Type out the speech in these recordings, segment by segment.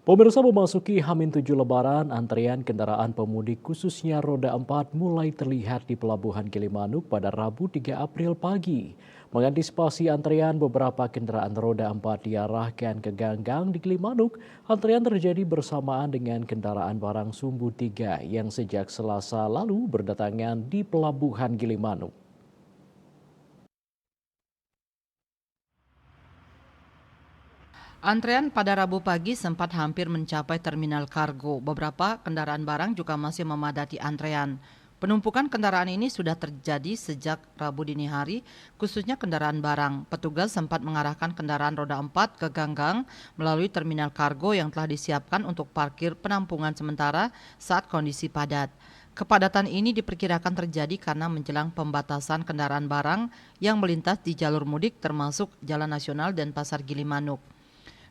Pemirsa memasuki H-7 Lebaran, antrean kendaraan pemudik khususnya roda 4 mulai terlihat di Pelabuhan Gilimanuk pada Rabu 3 April pagi. Mengantisipasi antrean, beberapa kendaraan roda 4 diarahkan ke Ganggang di Gilimanuk. Antrean terjadi bersamaan dengan kendaraan barang Sumbu 3 yang sejak Selasa lalu berdatangan di Pelabuhan Gilimanuk. Antrean pada Rabu pagi sempat hampir mencapai terminal kargo. Beberapa kendaraan barang juga masih memadati antrean. Penumpukan kendaraan ini sudah terjadi sejak Rabu dini hari, khususnya kendaraan barang. Petugas sempat mengarahkan kendaraan roda 4 ke Ganggang melalui terminal kargo yang telah disiapkan untuk parkir penampungan sementara saat kondisi padat. Kepadatan ini diperkirakan terjadi karena menjelang pembatasan kendaraan barang yang melintas di jalur mudik termasuk Jalan Nasional dan Pasar Gilimanuk.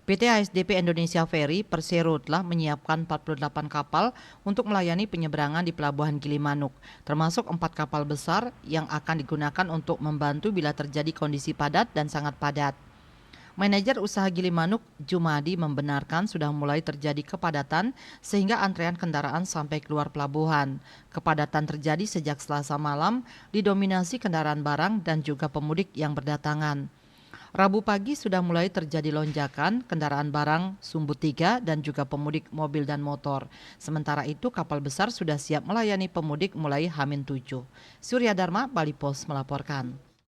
PT ASDP Indonesia Ferry Persero telah menyiapkan 48 kapal untuk melayani penyeberangan di Pelabuhan Gilimanuk, termasuk 4 kapal besar yang akan digunakan untuk membantu bila terjadi kondisi padat dan sangat padat. Manajer usaha Gilimanuk, Jumadi, membenarkan sudah mulai terjadi kepadatan sehingga antrean kendaraan sampai keluar pelabuhan. Kepadatan terjadi sejak Selasa malam, didominasi kendaraan barang dan juga pemudik yang berdatangan. Rabu pagi sudah mulai terjadi lonjakan kendaraan barang Sumbu 3 dan juga pemudik mobil dan motor. Sementara itu kapal besar sudah siap melayani pemudik mulai H-7. Surya Dharma, Bali Pos melaporkan.